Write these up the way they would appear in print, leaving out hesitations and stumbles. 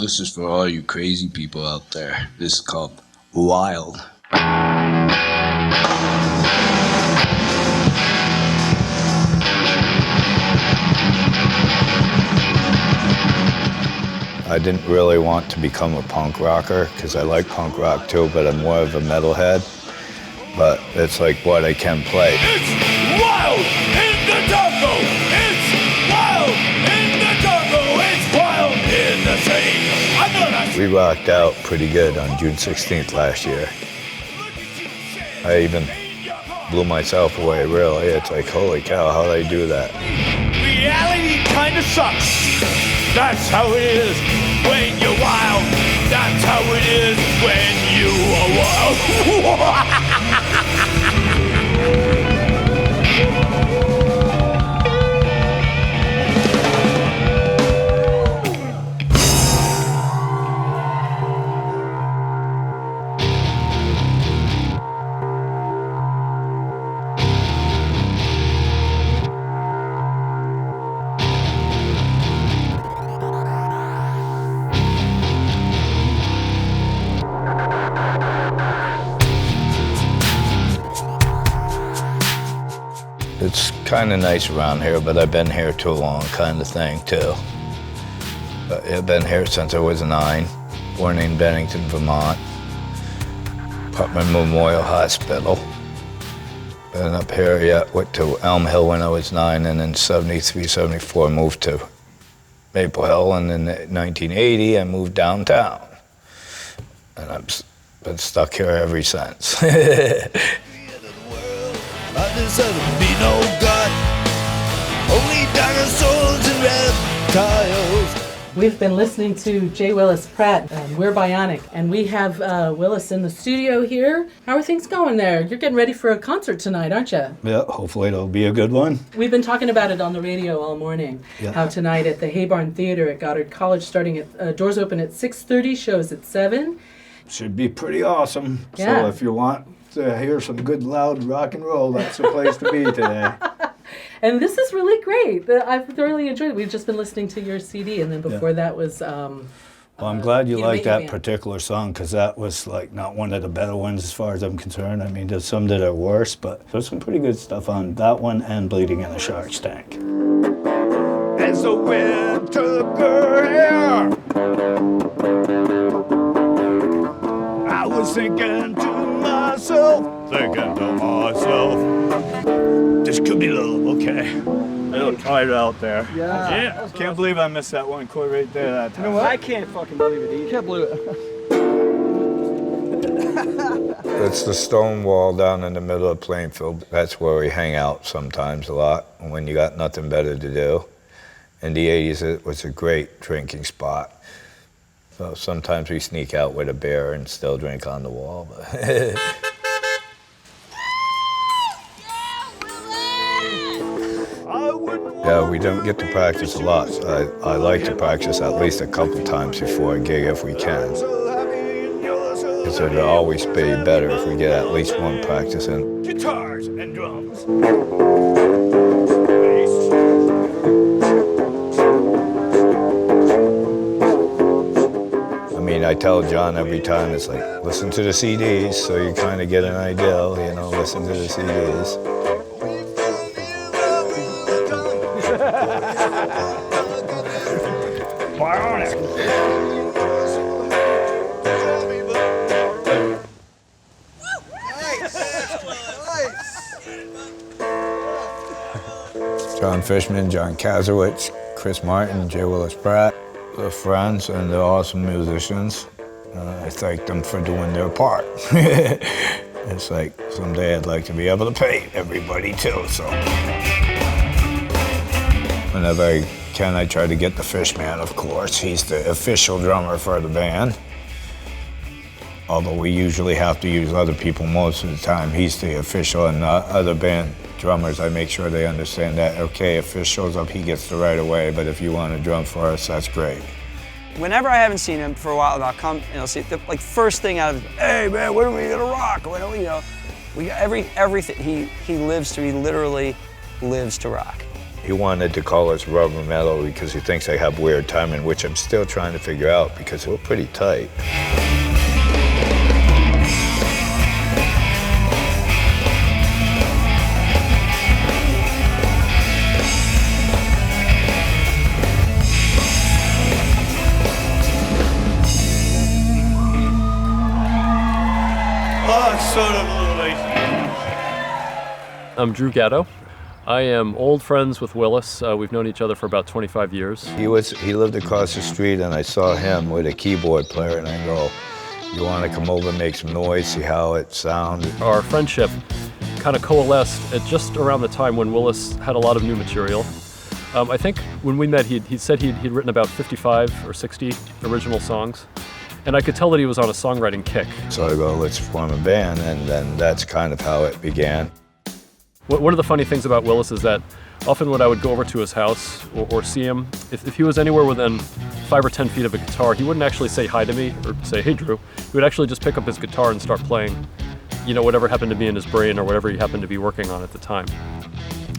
This is for all you crazy people out there. This is called Wild. I didn't really want to become a punk rocker because I like punk rock too, but I'm more of a metalhead. But it's like what I can play. It's wild in the jungle. It's wild in the jungle. It's wild in the sea. We rocked out pretty good on June 16th last year. I even blew myself away, really. It's like, holy cow, how'd I do that? Reality kind of sucks. That's how it is when you're wild. That's how it is when you are wild. It's kind of nice around here, but I've been here too long, kind of thing, too. But I've been here since I was 9, born in Bennington, Vermont, Putnam Memorial Hospital. Been up here, went to Elm Hill when I was 9, and in 73, 74, moved to Maple Hill, and in 1980, I moved downtown. And I've been stuck here ever since. Others will be no God, only dinosaurs and reptiles. We've been listening to J. Willis Pratt, We're Bionic, and we have Willis in the studio here. How are things going there? You're getting ready for a concert tonight, aren't you? Yeah, hopefully it'll be a good one. We've been talking about it on the radio all morning. Yeah. How tonight at the Haybarn Theater at Goddard College, starting at doors open at 6:30, shows at 7. Should be pretty awesome. Yeah. So if you want to hear some good loud rock and roll, that's the place to be today. And this is really great. I've thoroughly enjoyed it. We've just been listening to your CD, and then before that was... well, I'm glad you like that particular song, because that was like not one of the better ones as far as I'm concerned. I mean, there's some that are worse, but there's some pretty good stuff on that one and Bleeding in the Shark's Tank. As the winter girl, I was thinking to myself, this could be love, okay. It'll try it out there. Yeah. Can't believe I missed that one chord right there that time. You know what? I can't fucking believe it either. Can't believe it. It's the stone wall down in the middle of Plainfield. That's where we hang out sometimes a lot when you got nothing better to do. In the 80s, it was a great drinking spot. So sometimes we sneak out with a beer and still drink on the wall. But yeah, we don't get to practice a lot. So I like to practice at least a couple times before a gig if we can. Because it'll always be better if we get at least one practice in. Guitars and drums. I mean, I tell John every time, it's like, listen to the CDs so you kind of get an idea, you know, listen to the CDs. Bionic. John Fishman, John Kazowitz, Chris Martin, J. Willis Pratt, they're friends and they're awesome musicians. I thank them for doing their part. It's like, someday I'd like to be able to pay everybody too, so. Whenever I can, I try to get the Phish man, of course. He's the official drummer for the band. Although we usually have to use other people most of the time. He's the official, and other band drummers, I make sure they understand that, okay, if Phish shows up, he gets the right away, but if you want to drum for us, that's great. Whenever I haven't seen him for a while, I'll come and I'll see the first thing out of, hey man, when are we gonna rock? When are we, we got everything. He lives to, he literally lives to rock. He wanted to call us rubber metal because he thinks I have weird timing, which I'm still trying to figure out because we're pretty tight. Sort of a little late. I'm Drew Gatto. I am old friends with Willis. We've known each other for about 25 years. He lived across the street, and I saw him with a keyboard player, and I go, you want to come over and make some noise, see how it sounded? Our friendship kind of coalesced at just around the time when Willis had a lot of new material. I think when we met, he said he'd written about 55 or 60 original songs. And I could tell that he was on a songwriting kick. So I go, let's form a band, and then that's kind of how it began. One of the funny things about Willis is that often when I would go over to his house or see him, if he was anywhere within 5 or 10 feet of a guitar, he wouldn't actually say hi to me or say, hey, Drew. He would actually just pick up his guitar and start playing, you know, whatever happened to be in his brain or whatever he happened to be working on at the time.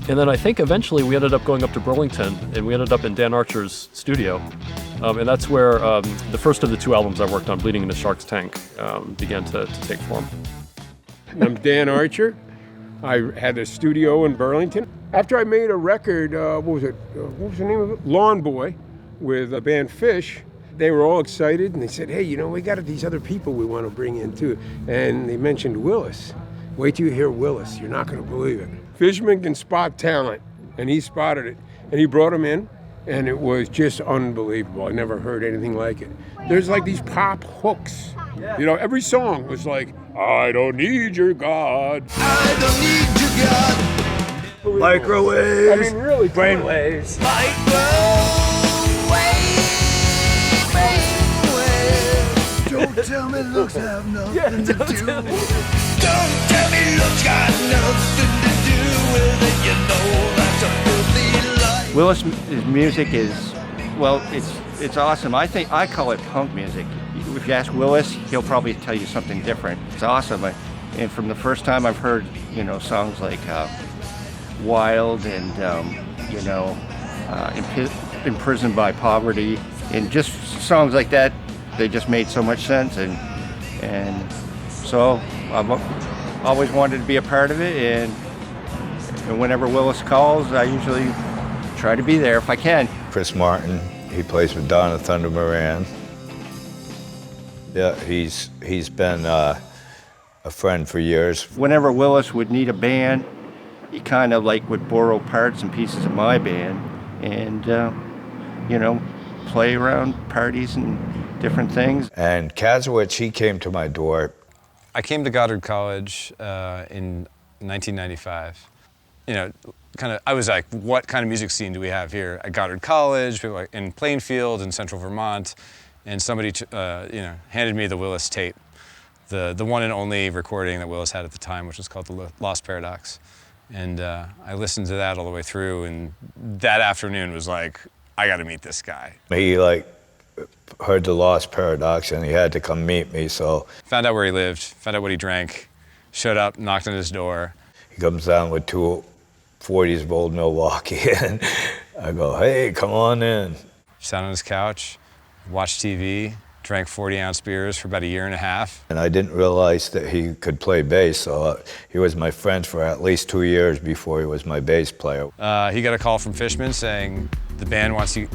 And then I think eventually we ended up going up to Burlington, and we ended up in Dan Archer's studio. And that's where the first of the 2 albums I worked on, Bleeding in a Shark's Tank, began to take form. I'm Dan Archer. I had a studio in Burlington. After I made a record, what was the name of it? Lawn Boy, with a band Phish. They were all excited, and they said, hey, you know, we got these other people we want to bring in too. And they mentioned Willis. Wait till you hear Willis, you're not going to believe it. Fishman can spot talent, and he spotted it. And he brought him in, and it was just unbelievable. I never heard anything like it. There's like these pop hooks. You know, every song was like, I don't need your God. I don't need your God. Microwaves. I mean, really. Brainwaves. Don't tell me looks have nothing to do. Don't tell me looks got nothing to do with it. You know that's a filthy lie. Willis' music is, well, it's awesome. I think I call it punk music. If you ask Willis, he'll probably tell you something different. It's awesome. And from the first time I've heard, you know, songs like Wild and, you know, Imprisoned by Poverty, and just songs like that, they just made so much sense. And so I've always wanted to be a part of it. And whenever Willis calls, I usually try to be there if I can. Chris Martin, he plays with Donna Thunder Moran. Yeah, he's been a friend for years. Whenever Willis would need a band, he kind of like would borrow parts and pieces of my band and, you know, play around parties and different things. And Kazowitz, he came to my door. I came to Goddard College in 1995. You know, I was like, what kind of music scene do we have here at Goddard College, people like in Plainfield in central Vermont, and somebody, you know, handed me the Willis tape, the one and only recording that Willis had at the time, which was called The Lost Paradox. And I listened to that all the way through, and that afternoon was like, I got to meet this guy. He like heard The Lost Paradox, and he had to come meet me, so. Found out where he lived, found out what he drank, showed up, knocked on his door. He comes down with 2 40s of old Milwaukee, and I go, hey, come on in. Sat on his couch, watched TV, drank 40-ounce beers for about a year and a half. And I didn't realize that he could play bass, so he was my friend for at least 2 years before he was my bass player. He got a call from Fishman saying the band wants you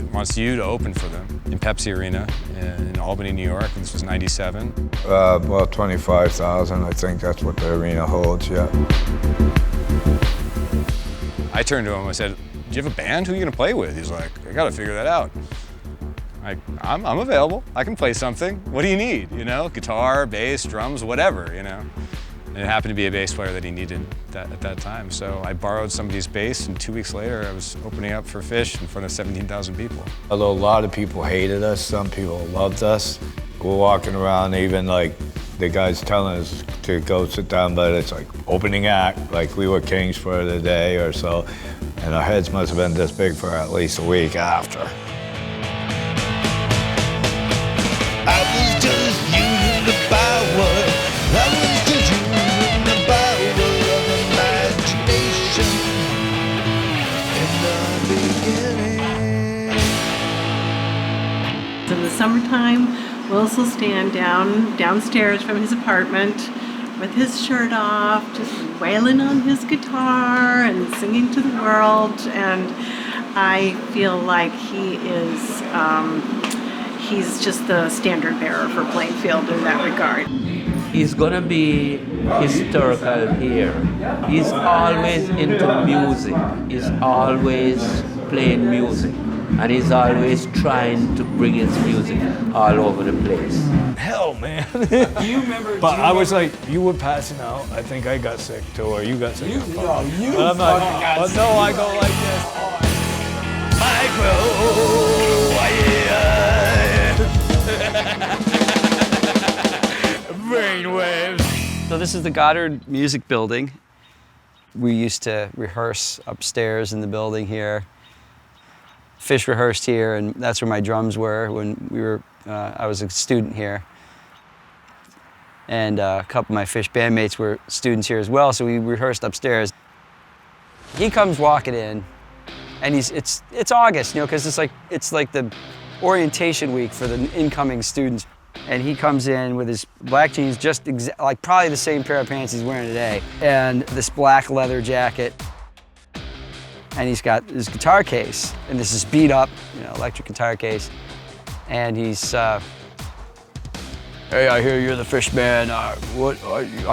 to open for them in Pepsi Arena in Albany, New York. This was '97. Well, 25,000, I think that's what the arena holds, yeah. I turned to him, I said, do you have a band? Who are you gonna play with? He's like, I gotta figure that out. I'm available. I can play something. What do you need? You know, guitar, bass, drums, whatever, you know. And it happened to be a bass player that he needed at that time. So I borrowed somebody's bass, and 2 weeks later, I was opening up for Phish in front of 17,000 people. Although a lot of people hated us, some people loved us. We're walking around, even like the guys telling us to go sit down, but it's like opening act, like we were kings for the day or so. And our heads must have been this big for at least a week after. I was just using the power. I was just using the power of imagination. And in the summertime, Willis will stand downstairs from his apartment with his shirt off, just wailing on his guitar and singing to the world. And I feel like he's just the standard bearer for Plainfield in that regard. He's gonna be historical here. He's always into music. He's always playing music. And he's always trying to bring his music all over the place. Hell, man. You remember? But I was like, you were passing out. I think I got sick too, or you got sick. You but I'm like, but no, I go like this. Brainwaves. So this is the Goddard Music Building. We used to rehearse upstairs in the building here. Phish rehearsed here, and that's where my drums were when I was a student here. And a couple of my Phish bandmates were students here as well, so we rehearsed upstairs. He comes walking in, and it's August, you know, because it's like the orientation week for the incoming students. And he comes in with his black jeans, just like probably the same pair of pants he's wearing today, and this black leather jacket. And he's got his guitar case, and this is beat up, you know, electric guitar case. And he's, hey, I hear you're the Phish band. I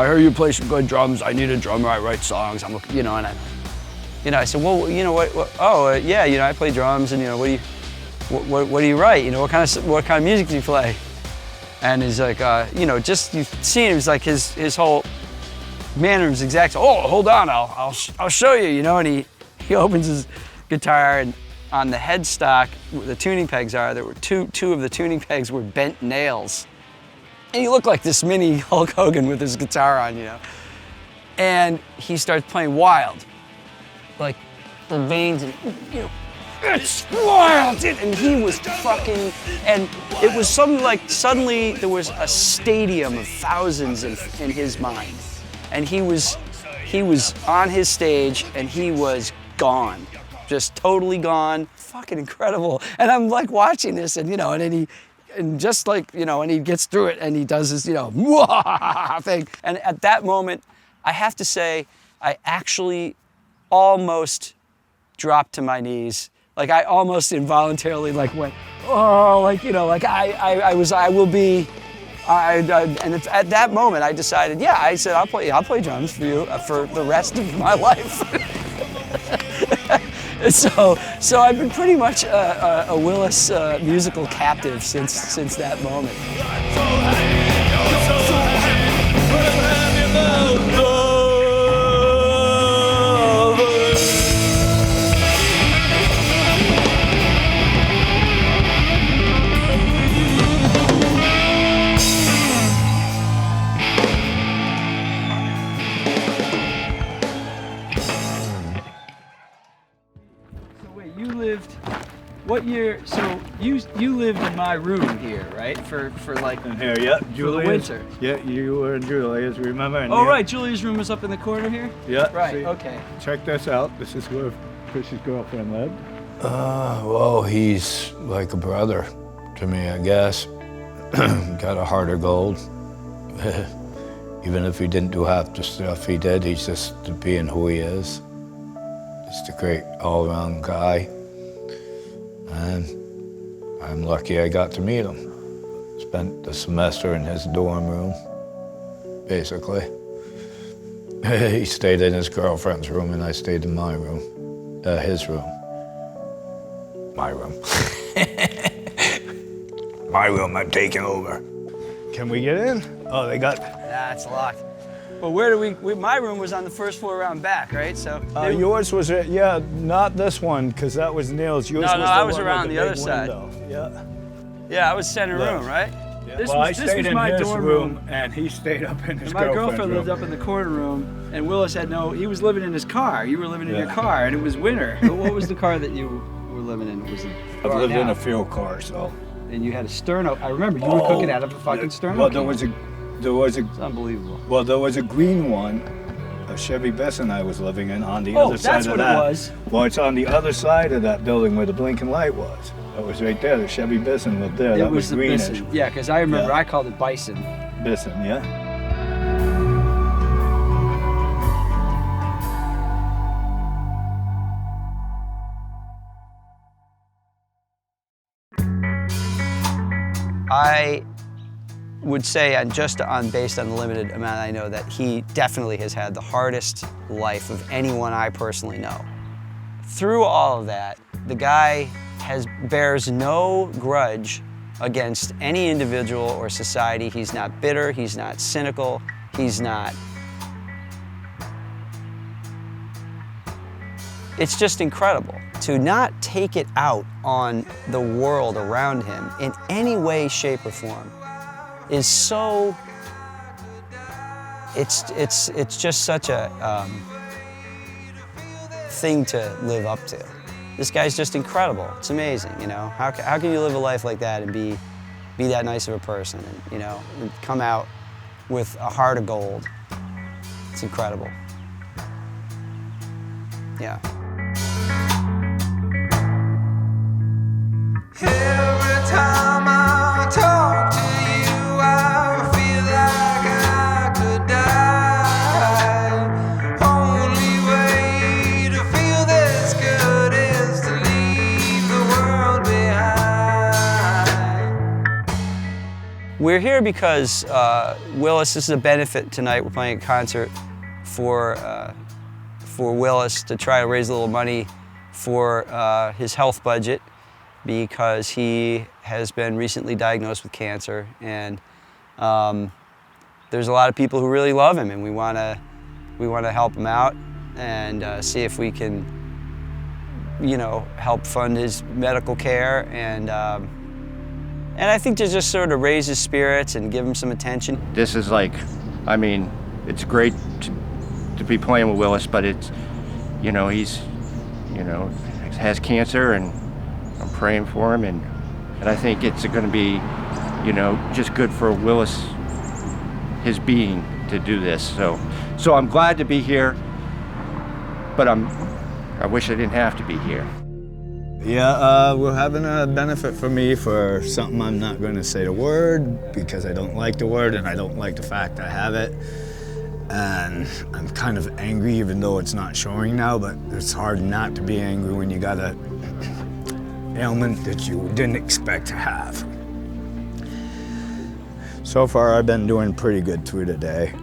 hear you play some good drums. I need a drummer. I write songs. I'm, you know, and I said, well, you know what? Yeah, you know, I play drums, and you know, what do you write? You know, what kind of music do you play? And he's like, you know, just you've seen him. It's like his whole mannerisms exact. Oh, hold on, I'll show you. You know, and he opens his guitar, and on the headstock where the tuning pegs are, there were two of the tuning pegs were bent nails. And he looked like this mini Hulk Hogan with his guitar on, you know. And he starts playing Wild. Like the veins, and, you know, it's wild! And he was fucking, and it was something like suddenly there was a stadium of thousands in his mind. And he was on his stage, and he was gone, just totally gone, fucking incredible. And I'm like watching this, and you know, and then and just like, you know, and he gets through it, and he does this, you know, thing. And at that moment, I have to say, I actually almost dropped to my knees. Like I almost involuntarily like went, oh, like, you know, like and it's at that moment I decided, yeah, I said, I'll play drums for you for the rest of my life. So I've been pretty much a Willis musical captive since that moment. What year? So you lived in my room here, right? For like in here, yeah. For the winter. Yeah, you were in Julia's, remember? And oh, right. Julia's room was up in the corner here. Yeah. Right. See, okay. Check this out. This is where Phish's girlfriend lived. Well, he's like a brother to me, I guess. Got a heart of gold. Even if he didn't do half the stuff he did, he's just being who he is. Just a great all-around guy. And I'm lucky I got to meet him. Spent the semester in his dorm room, basically. He stayed in his girlfriend's room, and I stayed in my room, his room. My room. My room, I'm taking over. Can we get in? Oh, they got... That's locked. But where do my room was on the first floor around back, right? So yours was, yeah, not this one, because that was Neil's. Yours no, was I the was one around with the other window. side. Yeah. Yeah, I was center room, right? Yeah. This I stayed was in my his dorm room, and he stayed up in his My girlfriend lived up in the corner room, and Willis he was living in his car. You were living in your car, and it was winter. What was the car that you were living in? Was it? I lived in a field car, so. And you had a sterno. I remember you were cooking out of a fucking sterno. Well, there was a. It's unbelievable. Well, there was a green one, a Chevy Besson I was living in on the other side of that. Oh, that's what it was. Well, it's on the other side of that building where the blinking light was. It was right there. The Chevy Bison was there. That was the greenish. Bison. Yeah, because I remember Yeah. I called it Bison. Bison, yeah. I would say, based on the limited amount I know, that he definitely has had the hardest life of anyone I personally know. Through all of that, the guy bears no grudge against any individual or society. He's not bitter, he's not cynical, he's not. It's just incredible to not take it out on the world around him in any way, shape, or form is so, it's just such a thing to live up to. This guy's just incredible. It's amazing, you know? How can you live a life like that and be that nice of a person and, you know, and come out with a heart of gold? It's incredible. Yeah. Every time I talk to you, I feel like I could die. Only way to feel this good is to leave the world behind. We're here because Willis, this is a benefit tonight. We're playing a concert for Willis to try to raise a little money for his health budget, because he has been recently diagnosed with cancer, and there's a lot of people who really love him, and we want to help him out and see if we can, you know, help fund his medical care, and I think to just sort of raise his spirits and give him some attention. This is like, I mean, it's great to be playing with Willis, but it's, you know, he's, you know, has cancer, and I'm praying for him, and I think it's going to be, you know, just good for Willis, his being, to do this. So I'm glad to be here, but I wish I didn't have to be here. Yeah, we're having a benefit for me for something I'm not going to say the word because I don't like the word and I don't like the fact I have it. And I'm kind of angry even though it's not showing now, but it's hard not to be angry when you got a ailment that you didn't expect to have. So far I've been doing pretty good through the day,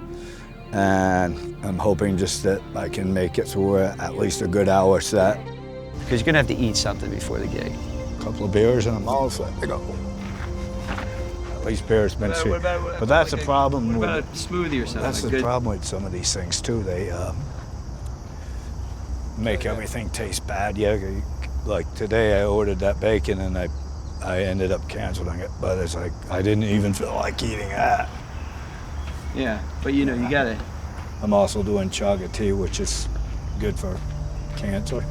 and I'm hoping just that I can make it through at least a good hour set. Because you're gonna have to eat something before the gig. A couple of beers and I'm all set to go. At least beer's been cheap. But that's the problem. What about a smoothie or something? That's the problem with some of these things too. They make everything taste bad. Yeah, like today I ordered that bacon and I ended up canceling it. But it's like I didn't even feel like eating that. Yeah, but you know, you gotta. I'm also doing chaga tea, which is good for cancer.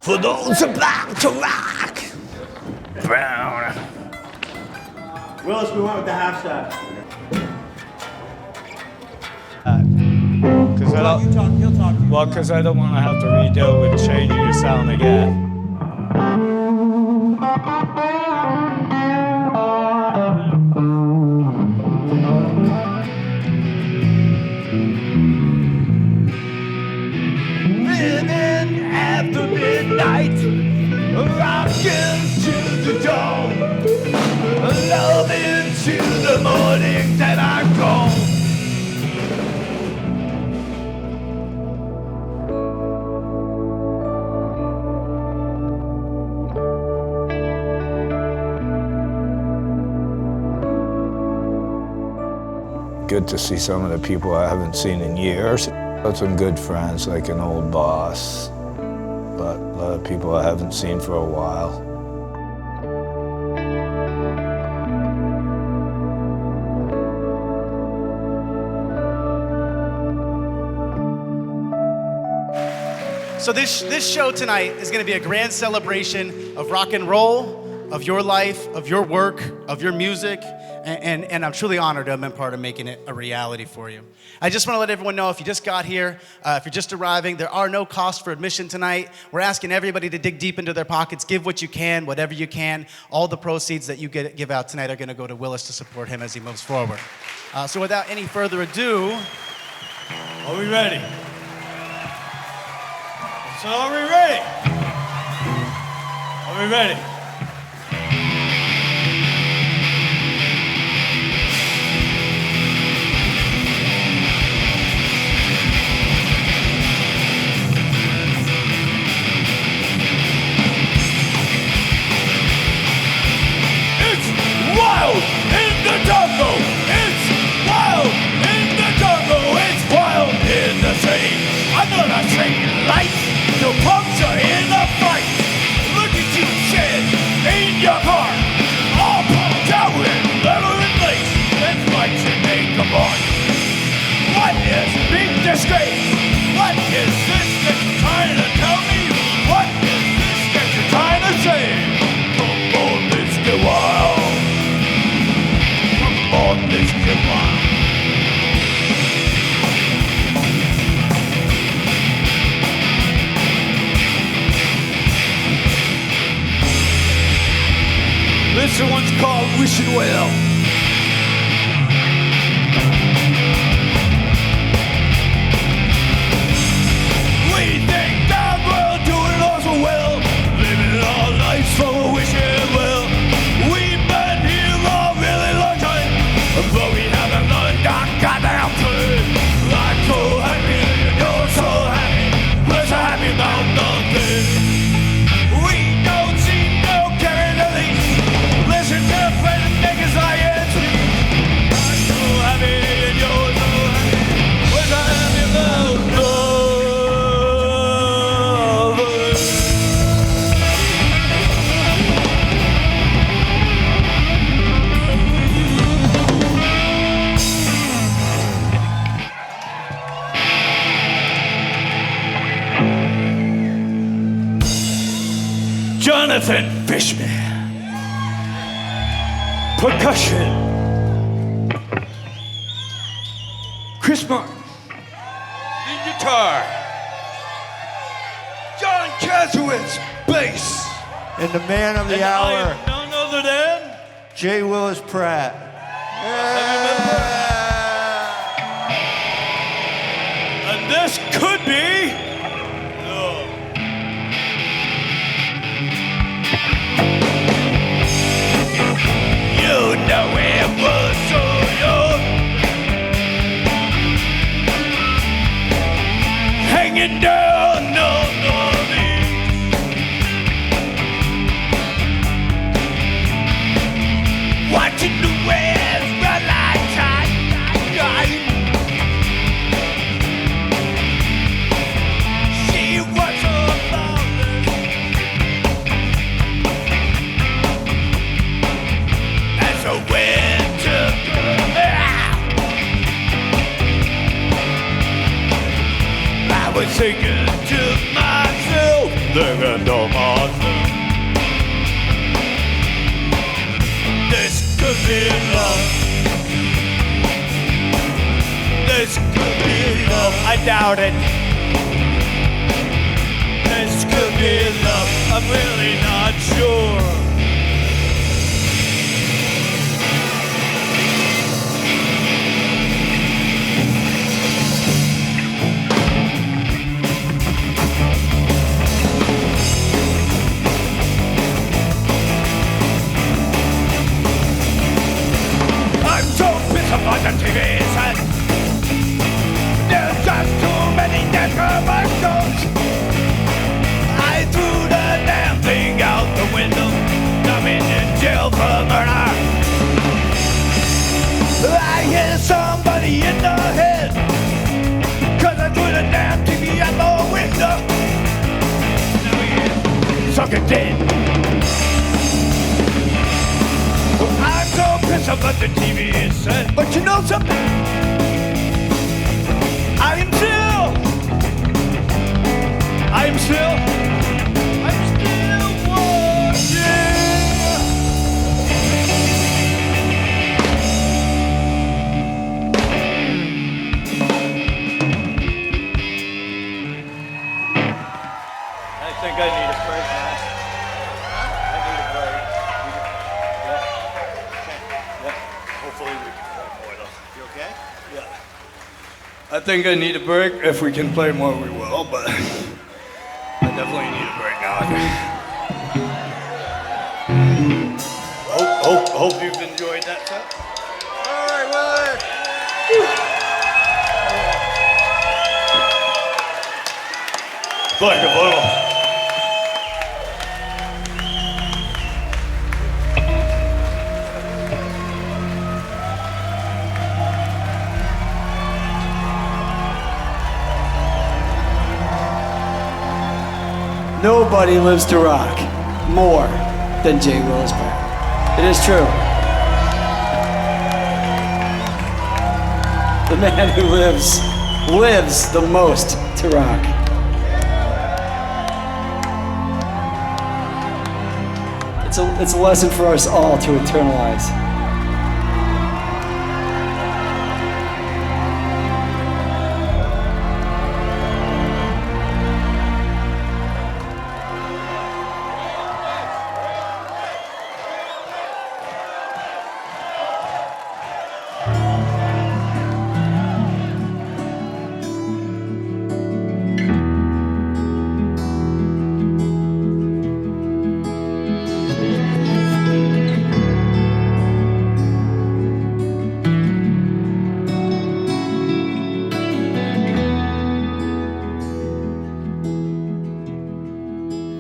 For those about to rock, brown. Willis, we went with the half staff. Because I don't want to have to redeal with changing the sound again. Living after midnight, rocking to the dawn, loving to the morning that I go. Good to see some of the people I haven't seen in years. Got some good friends, like an old boss, but a lot of people I haven't seen for a while. So this show tonight is going to be a grand celebration of rock and roll, of your life, of your work, of your music, and I'm truly honored to have been part of making it a reality for you. I just want to let everyone know, if you just got here, if you're just arriving, there are no costs for admission tonight. We're asking everybody to dig deep into their pockets, give what you can, whatever you can. All the proceeds that you give out tonight are going to go to Willis to support him as he moves forward. So without any further ado, Are we ready? So are we ready? Are we ready? It's wild in the jungle. It's wild in the jungle. It's wild in the sea. Under the sea light, to puncture in a fight. Look at you, shed in your car, all pumped out with leather and lace. That's what you make them on. What is big disgrace? What is this that you're trying to tell me? What is this that you're trying to say? Come on, let's get wild. Come on, let's get wild. This one's called Wishing Well. We think that we're doing also well, living our lives for a wishing well. We've been here a really long time, but we haven't learned our goddamn thing. I'm so happy, you're so happy, we're so happy about nothing. We don't see no caring at least. Listen to a friend and niggas like it's me. I'm so happy and you're so happy. We're so happy about nothing. Jonathan Fishman. Percussion. Chris Martin. Lead guitar. John Kazowitz, bass. And the man of the And hour, I am none other than J. Willis Pratt. And this could be You know it was so young, hanging down on the beach, watching the waves run like tide. She was a flawless as a winter girl. I was thinking to myself, thinking to myself, this could be love. This could be love. I doubt it. This could be love. I'm really not sure. I'm so pissed about the TV set. There's just too many dead commercials. I threw the damn thing out the window. I'm in jail for murder. I hit somebody in the head, 'cause I threw the damn TV out the window. Now he's sucking dead. I'm so pissed about the TV set. But you know something? I am still I'm still watching. I think I need a break, man. I need a break. Yeah. Yeah. Hopefully we can play more though. You okay? Yeah. I think I need a break. If we can play more, we will, but I definitely need a break now. Hope you've enjoyed that set. All right, Willis. Like a little. Nobody lives to rock more than J. Willis Pratt. It is true. The man who lives the most to rock. It's a lesson for us all to internalize.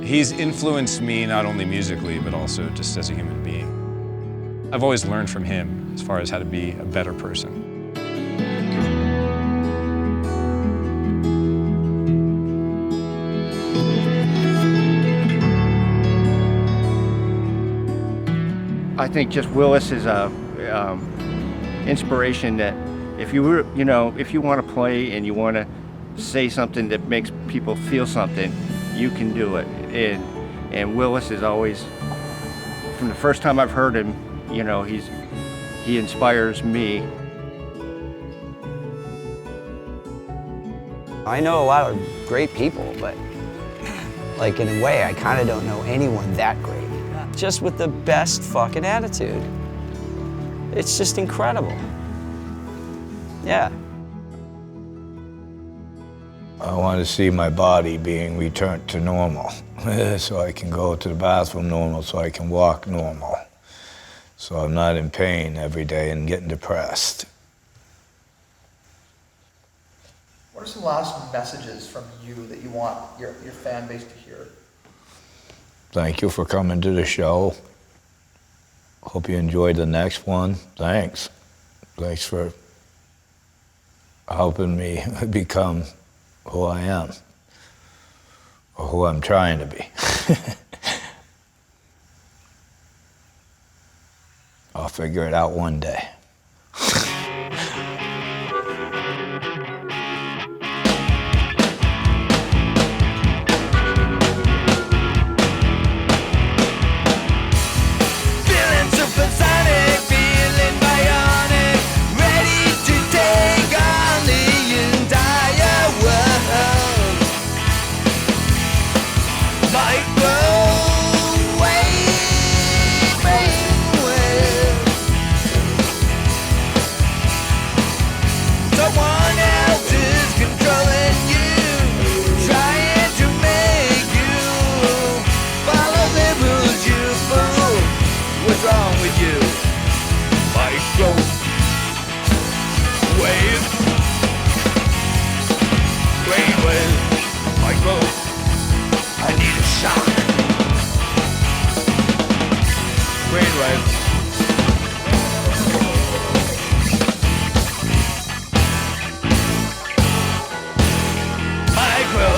He's influenced me not only musically, but also just as a human being. I've always learned from him as far as how to be a better person. I think just Willis is a inspiration that if you were, if you want to play and you want to say something that makes people feel something, you can do it. And Willis is always, from the first time I've heard him, he inspires me. I know a lot of great people, but like in a way, I kind of don't know anyone that great. Just with the best fucking attitude. It's just incredible. Yeah. I want to see my body being returned to normal, so I can go to the bathroom normal, so I can walk normal, so I'm not in pain every day and getting depressed. What are some last messages from you that you want your fan base to hear? Thank you for coming to the show. Hope you enjoyed the next one. Thanks. Thanks for helping me become who I am, or who I'm trying to be. I'll figure it out one day. Feeling supersonic, feeling bionic, ready to take on the entire world. Microwave brainwave. Someone else is controlling you, trying to make you follow the rules, you fool. What's wrong with you? Microwave brainwave. Micro, I need a shock. Brainwave. Micro,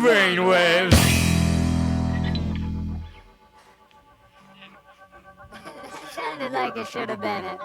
brainwaves. Sounded like it should have been it.